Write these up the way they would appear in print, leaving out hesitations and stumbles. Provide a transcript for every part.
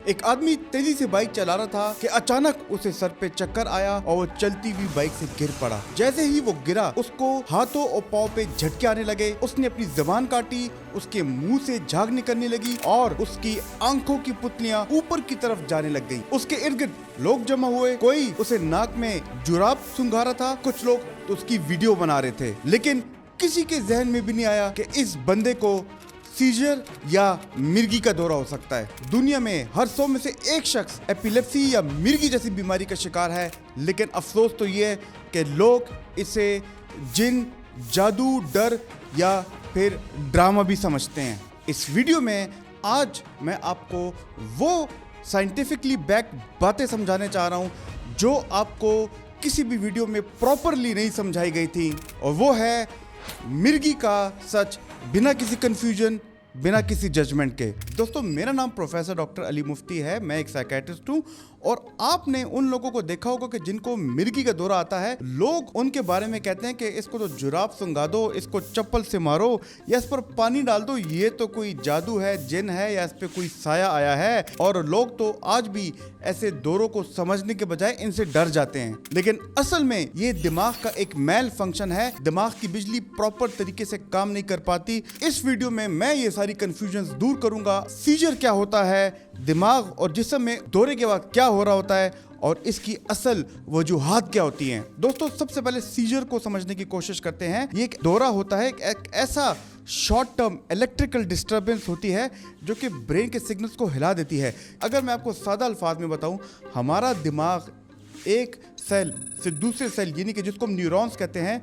एक आदमी तेजी से बाइक चला रहा था कि अचानक उसे सर पे चक्कर आया और वो चलती हुई बाइक से गिर पड़ा। जैसे ही वो गिरा उसको हाथों और पाँव पे झटके आने लगे। उसने अपनी जुबान काटी, उसके मुंह से झाग निकलने लगी और उसकी आंखों की पुतलियां ऊपर की तरफ जाने लग गईं। उसके इर्द गिर्द लोग जमा हुए, कोई उसे नाक में जुराब सुंघा रहा था, कुछ लोग तो उसकी वीडियो बना रहे थे। लेकिन किसी के जहन में भी नहीं आया कि इस बंदे को सीजर या मिर्गी का दौरा हो सकता है। दुनिया में हर 100 में से एक शख्स एपिलेप्सी या मिर्गी जैसी बीमारी का शिकार है, लेकिन अफसोस तो ये है कि लोग इसे जिन, जादू, डर या फिर ड्रामा भी समझते हैं। इस वीडियो में आज मैं आपको वो साइंटिफिकली बैक बातें समझाने चाह रहा हूँ जो आपको किसी भी वीडियो में प्रॉपरली नहीं समझाई गई थी, और वो है मिर्गी का सच, बिना किसी कंफ्यूजन, बिना किसी जजमेंट के। दोस्तों, मेरा नाम प्रोफेसर डॉक्टर अली मुफ्ती है। मैं एक साइकेट्रिस्ट हूँ और आपने उन लोगों को देखा होगा कि जिनको मिर्गी का दौरा आता है, लोग उनके बारे में कहते हैं कि इसको तो जुराब सुंघा दो, इसको चप्पल से मारो या इस पर पानी डाल दो, ये तो कोई जादू है, जिन है या इस पे कोई साया आया है। और लोग तो आज भी ऐसे दौरों को समझने के बजाय इनसे डर जाते हैं। लेकिन असल में ये दिमाग का एक मेल फंक्शन है। दिमाग की बिजली प्रॉपर तरीके से काम नहीं कर पाती। इस वीडियो में मैं ये सारी कंफ्यूजन दूर करूंगा। सीजर क्या होता है, दिमाग और जिस्म में दौरे के बाद क्या हो रहा होता है और इसकी असल वजूहात क्या होती हैं। दोस्तों, सबसे पहले सीजर को समझने की कोशिश करते हैं। ये एक दौरा होता है, एक ऐसा शॉर्ट टर्म इलेक्ट्रिकल डिस्टर्बेंस होती है जो कि ब्रेन के सिग्नल्स को हिला देती है। अगर मैं आपको सादा अल्फाज में बताऊं, हमारा दिमाग एक सेल से दूसरे सेल, यानी कि जिसको हम न्यूरॉन्स कहते हैं,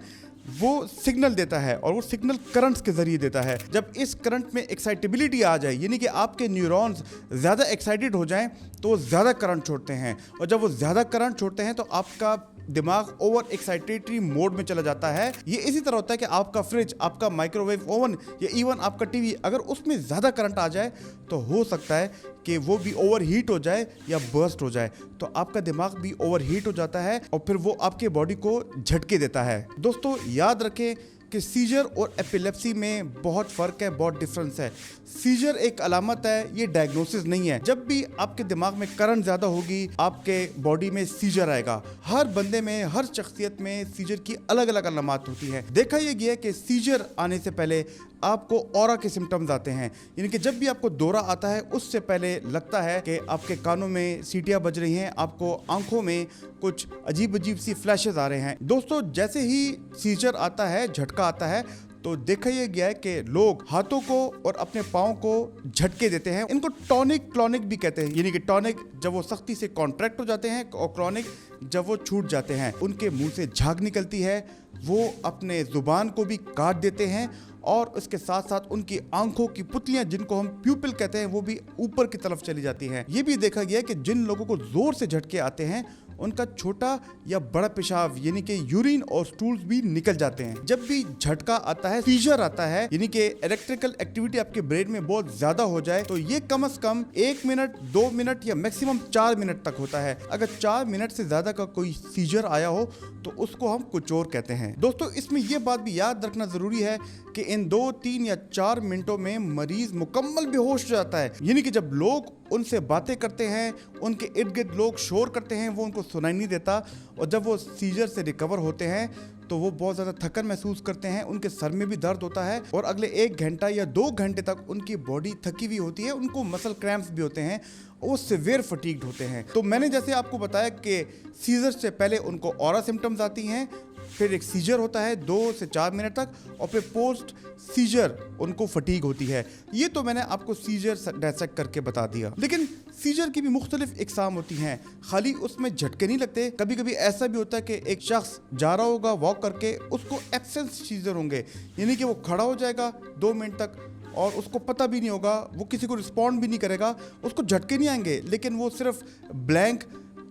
वो सिग्नल देता है और वो सिग्नल करंट्स के जरिए देता है। जब इस करंट में एक्साइटेबिलिटी आ जाए, यानी कि आपके न्यूरॉन्स ज़्यादा एक्साइटेड हो जाएं, तो वो ज़्यादा करंट छोड़ते हैं, और जब वो ज़्यादा करंट छोड़ते हैं तो आपका दिमाग ओवर एक्साइटेटरी मोड में चला जाता है। ये इसी तरह होता है कि आपका फ्रिज, आपका माइक्रोवेव ओवन या इवन आपका टीवी, अगर उसमें ज़्यादा करंट आ जाए तो हो सकता है कि वो भी ओवर हीट हो जाए या बर्स्ट हो जाए। तो आपका दिमाग भी ओवर हीट हो जाता है और फिर वो आपके बॉडी को झटके देता है। दोस्तों, याद रखें कि सीजर और एपिलेप्सी में बहुत फ़र्क है, बहुत डिफरेंस है। सीजर एक अलामत है, ये डायग्नोसिस नहीं है। जब भी आपके दिमाग में करंट ज़्यादा होगी, आपके बॉडी में सीजर आएगा। हर बंदे में, हर शख्सियत में सीजर की अलग अलग अलामत होती है। देखा यह गया है कि सीजर आने से पहले आपको ऑरा के सिम्टम्स आते हैं, यानी कि जब भी आपको दौरा आता है उससे पहले लगता है कि आपके कानों में सीटियां बज रही हैं, आपको आंखों में कुछ अजीब अजीब सी फ्लैशेस आ रहे हैं। दोस्तों, जैसे ही सीजर आता है, झटका आता है, तो देखा यह गया है कि लोग हाथों को और अपने पाँव को झटके देते हैं। इनको टॉनिक क्लॉनिक भी कहते हैं, यानी कि टॉनिक जब वो सख्ती से कॉन्ट्रैक्ट हो जाते हैं और क्लॉनिक जब वो छूट जाते हैं। उनके मुंह से झाग निकलती है, वो अपने जुबान को भी काट देते हैं और उसके साथ साथ उनकी आंखों की पुतलियां, जिनको हम प्यूपिल कहते हैं, वो भी ऊपर की तरफ चली जाती हैं। ये भी देखा गया है कि जिन लोगों को जोर से झटके आते हैं उनका छोटा या बड़ा पेशाब, यानी कि यूरिन और स्टूल्स भी निकल जाते हैं। जब भी झटका आता है, सीजर आता है, यानी कि इलेक्ट्रिकल एक्टिविटी आपके ब्रेन में बहुत ज्यादा हो जाए, तो ये कम से कम 1 मिनट, 2 मिनट या मैक्सिमम 4 मिनट तक होता है। अगर 4 मिनट से ज्यादा का कोई सीजर आया हो तो उसको हम कुछ और कहते हैं। दोस्तों, इसमें यह बात भी याद रखना जरूरी है कि इन 2, 3 या 4 मिनटों में मरीज मुकम्मल बेहोश हो जाता है। यानी कि जब लोग उनसे बातें करते हैं, उनके इर्द गिर्द लोग शोर करते हैं, वो उनको सुनाई नहीं देता, और जब वो सीजर से रिकवर होते हैं तो वो बहुत ज़्यादा थकन महसूस करते हैं, उनके सर में भी दर्द होता है और अगले 1 घंटा या 2 घंटे तक उनकी बॉडी थकी हुई होती है, उनको मसल क्रैम्प्स भी होते हैं, वो सिवियर फटीग्ड होते हैं। तो मैंने जैसे आपको बताया कि सीजर से पहले उनको ऑरा सिम्टम्स आती हैं, फिर एक सीजर होता है 2 से 4 मिनट तक, और फिर पोस्ट सीजर उनको फटीग होती है। ये तो मैंने आपको सीजर डायसेक्ट करके बता दिया। लेकिन सीजर की भी मुख्तलिफ इकसाम होती हैं, खाली उसमें झटके नहीं लगते। कभी कभी ऐसा भी होता है कि एक शख्स जा रहा होगा वॉक करके, उसको एब्सेंस सीजर होंगे, यानी कि वो खड़ा हो जाएगा 2 मिनट तक और उसको पता भी नहीं होगा, वो किसी को रिस्पॉन्ड भी नहीं करेगा, उसको झटके नहीं आएंगे, लेकिन वो सिर्फ ब्लैंक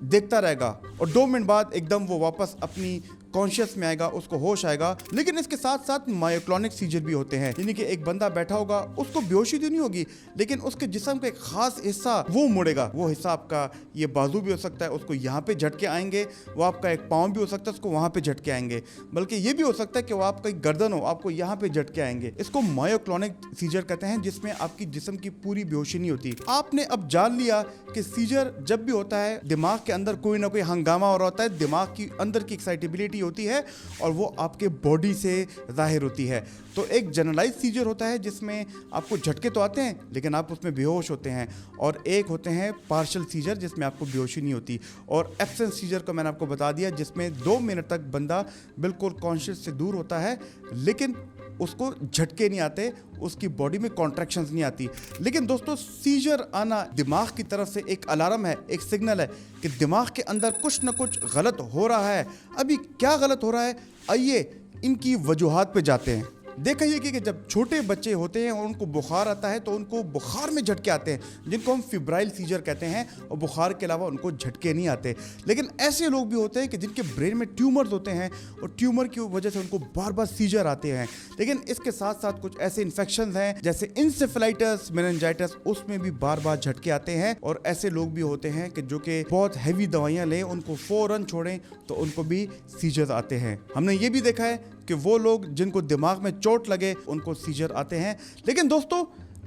देखता रहेगा और 2 मिनट बाद एकदम वो वापस अपनी कॉन्शियस में आएगा, उसको होश आएगा। लेकिन इसके साथ साथ मायोक्लोनिक सीजर भी होते हैं, यानी कि एक बंदा बैठा होगा, उसको बेहोशी तो नहीं होगी, लेकिन उसके जिस्म का एक खास हिस्सा वो मुड़ेगा। वो हिस्सा आपका ये बाजू भी हो सकता है, उसको यहाँ पे झटके आएंगे, वो आपका एक पाँव भी हो सकता है, उसको वहाँ पे झटके आएंगे, बल्कि ये भी हो सकता है कि वो आपका एक गर्दन हो, आपको यहाँ पे झटके आएंगे। इसको मायोक्लोनिक सीजर कहते हैं, जिसमें आपकी जिस्म की पूरी बेहोशी नहीं होती। आपने अब जान लिया कि सीजर जब भी होता है दिमाग के अंदर कोई ना कोई हंगामा हो रहा होता है, दिमाग की अंदर की एक्साइटेबिलिटी होती है और वो आपके बॉडी से जाहिर होती है। तो एक जनरलाइज सीजर होता है जिसमें आपको झटके तो आते हैं लेकिन आप उसमें बेहोश होते हैं, और एक होते हैं पार्शियल सीजर जिसमें आपको बेहोशी नहीं होती। और एब्सेंट सीजर को मैंने आपको बता दिया, जिसमें 2 मिनट तक बंदा बिल्कुल कॉन्शियस से दूर होता है लेकिन उसको झटके नहीं आते, उसकी बॉडी में कॉन्ट्रैक्शंस नहीं आती। लेकिन दोस्तों, सीजर आना दिमाग की तरफ से एक अलार्म है, एक सिग्नल है कि दिमाग के अंदर कुछ ना कुछ गलत हो रहा है। अभी क्या गलत हो रहा है, आइए इनकी वजूहात पे जाते हैं। देखा ये कि जब छोटे बच्चे होते हैं और उनको बुखार आता है तो उनको बुखार में झटके आते हैं, जिनको हम फिब्राइल सीजर कहते हैं, और बुखार के अलावा उनको झटके नहीं आते। लेकिन ऐसे लोग भी होते हैं कि जिनके ब्रेन में ट्यूमर्स होते हैं और ट्यूमर की वजह से उनको बार बार सीजर आते हैं। लेकिन इसके साथ साथ कुछ ऐसे इन्फेक्शन हैं जैसे इंसेफेलाइटिस, मेनिंजाइटिस, उसमें भी बार बार झटके आते हैं। और ऐसे लोग भी होते हैं कि जो कि बहुत हैवी दवाइयाँ लें, उनको फौरन छोड़ें तो उनको भी सीजर आते हैं। हमने ये भी देखा है कि वो लोग जिनको दिमाग में चोट लगे उनको सीजर आते हैं। लेकिन दोस्तों,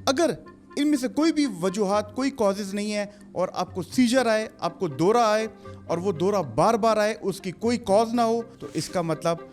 अगर इनमें से कोई भी वजूहात, कोई कॉजेज नहीं है और आपको सीजर आए, आपको दौरा आए और वो दौरा बार बार आए, उसकी कोई कॉज ना हो, तो इसका मतलब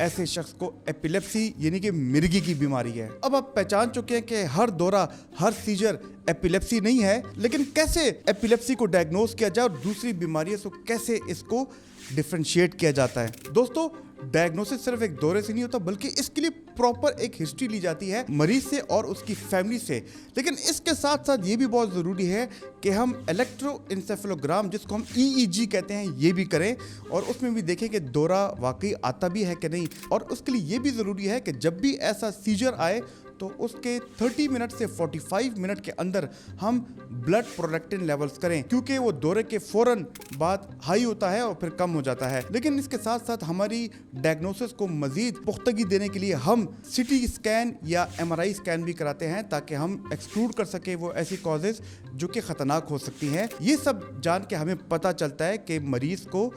ऐसे शख्स को एपिलेप्सी यानी कि मिर्गी की बीमारी है। अब आप पहचान चुके हैं कि हर दौरा, हर सीजर एपिलेप्सी नहीं है, लेकिन कैसे एपिलेप्सी को डायग्नोज किया जाए और दूसरी बीमारियों से कैसे इसको डिफरेंशिएट किया जाता है। दोस्तों, डायग्नोसिस सिर्फ एक दौरे से नहीं होता, बल्कि इसके लिए प्रॉपर एक हिस्ट्री ली जाती है मरीज से और उसकी फैमिली से। लेकिन इसके साथ साथ ये भी बहुत ज़रूरी है कि हम इलेक्ट्रोएन्सेफेलोग्राम, जिसको हम EEG कहते हैं, ये भी करें और उसमें भी देखें कि दौरा वाकई आता भी है कि नहीं। और उसके लिए ये भी ज़रूरी है कि जब भी ऐसा सीजर आए तो उसके 30 मिनट से 45 मिनट के अंदर हम ब्लड प्रोलैक्टिन लेवल्स करें, क्योंकि वो दौरे के फौरन बाद हाई होता है और फिर कम हो जाता है। लेकिन इसके साथ साथ हमारी डायग्नोसिस को मजीद पुख्तगी देने के लिए हम CT स्कैन या MRI स्कैन भी कराते हैं, ताकि हम एक्सक्लूड कर सके वो ऐसी कॉजेज जो कि ख़तरनाक हो सकती हैं। ये सब जान के हमें पता चलता है कि मरीज को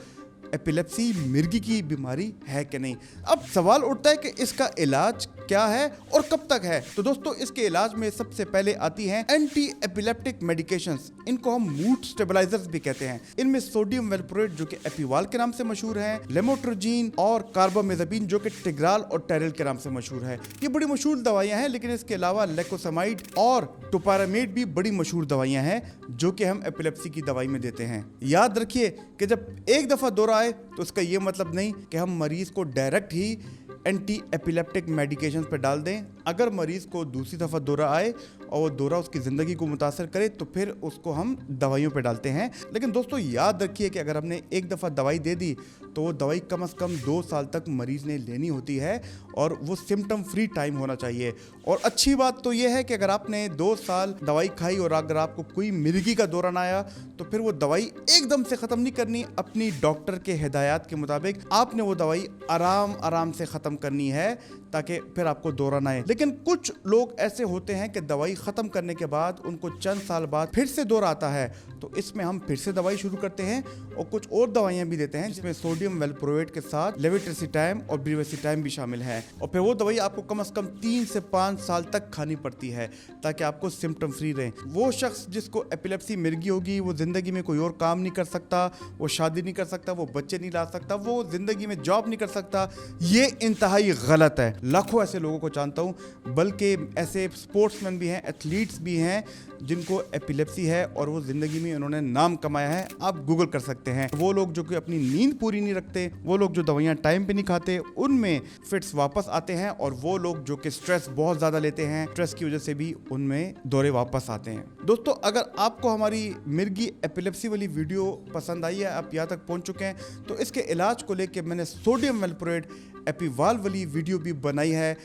एपिलेप्सी, मिर्गी की बीमारी है कि नहीं। अब सवाल उठता है कि इसका इलाज क्या है और कब तक है। तो दोस्तों, इसके इलाज में सबसे पहले आती हैं एंटी एपिलेप्टिक मेडिकेशंस। इनको हम मूड स्टेबलाइजर्स भी कहते हैं। इनमें सोडियम वेलप्रोएट जो कि एपिवाल के नाम से मशहूर है, लेमोट्रोजीन और कार्बामेज़ापिन जो कि टिग्राल और टेरल के नाम से मशहूर है। ये बड़ी मशहूर दवाइयां हैं, लेकिन इसके अलावा लेकोसामाइड और टोपारामेड भी बड़ी मशहूर दवाइयां हैं जो कि हम एपिलेप्सी की दवाई में देते हैं। याद रखिए कि जब एक दफ़ा दौरा आए तो इसका ये मतलब नहीं कि हम मरीज को डायरेक्ट ही एंटी एपिलेप्टिक मेडिकेशन पे डाल दें। अगर मरीज को दूसरी दफ़ा दौरा आए और वो दौरा उसकी ज़िंदगी को मुतासर करे तो फिर उसको हम दवाइयों पे डालते हैं। लेकिन दोस्तों, याद रखिए कि अगर हमने एक दफ़ा दवाई दे दी तो वो दवाई कम से कम 2 साल तक मरीज़ ने लेनी होती है और वो सिम्टम फ्री टाइम होना चाहिए। और अच्छी बात तो ये है कि अगर आपने 2 साल दवाई खाई और अगर आपको कोई मिर्गी का दौरा ना आया तो फिर वो दवाई एकदम से ख़त्म नहीं करनी। अपनी डॉक्टर के हिदायत के मुताबिक आपने वो दवाई आराम आराम से ख़त्म करनी है, ताकि फिर आपको दौरा ना आए। लेकिन कुछ लोग ऐसे होते हैं कि दवाई ख़त्म करने के बाद उनको चंद साल बाद फिर से दौरा आता है, तो इसमें हम फिर से दवाई शुरू करते हैं और कुछ और दवाइयाँ भी देते हैं, जिसमें सोडियम वेलप्रोएट के साथ लेवेटिसिटाइम और ब्रीवेसिटाइम भी शामिल है। और फिर वो दवाई आपको कम से कम 3 से 5 साल तक खानी पड़ती है, ताकि आपको सिम्टम फ्री रहे। वो शख्स जिसको एपिलेप्सी मिर्गी होगी, वो ज़िंदगी में कोई और काम नहीं कर सकता, वो शादी नहीं कर सकता, वो बच्चे नहीं ला सकता, वो ज़िंदगी में जॉब नहीं कर सकता। ये इंतहाई गलत है। लाखों ऐसे लोगों को जानता हूँ, बल्कि ऐसे स्पोर्ट्समैन भी हैं, एथलीट्स भी हैं जिनको एपिलेप्सी है और वो ज़िंदगी में उन्होंने नाम कमाया है। आप गूगल कर सकते हैं। वो लोग जो कि अपनी नींद पूरी नहीं रखते, वो लोग जो दवाइयाँ टाइम पे नहीं खाते, उनमें फिट्स वापस आते हैं। और वो लोग जो कि स्ट्रेस बहुत ज़्यादा लेते हैं, स्ट्रेस की वजह से भी उनमें दौरे वापस आते हैं। दोस्तों, अगर आपको हमारी मिर्गी एपिलेप्सी वाली वीडियो पसंद आई है, आप यहाँ तक पहुँच चुके हैं, तो इसके इलाज को लेकर मैंने सोडियम वेलप्रोएट एपिवाल वाली वीडियो भी बनाई है।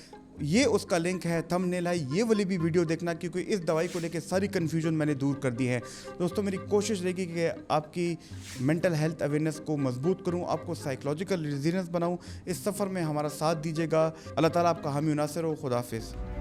ये उसका लिंक है, थंबनेल है, ये वाली भी वीडियो देखना क्योंकि इस दवाई को लेकर सारी कन्फ्यूजन मैंने दूर कर दी है। दोस्तों मेरी कोशिश रहेगी कि आपकी मेंटल हेल्थ अवेयरनेस को मजबूत करूं, आपको साइकोलॉजिकल रेजिलियंस बनाऊं। इस सफ़र में हमारा साथ दीजिएगा। अल्लाह ताला आपका हामी नासिर हो। खुदा हाफिज़।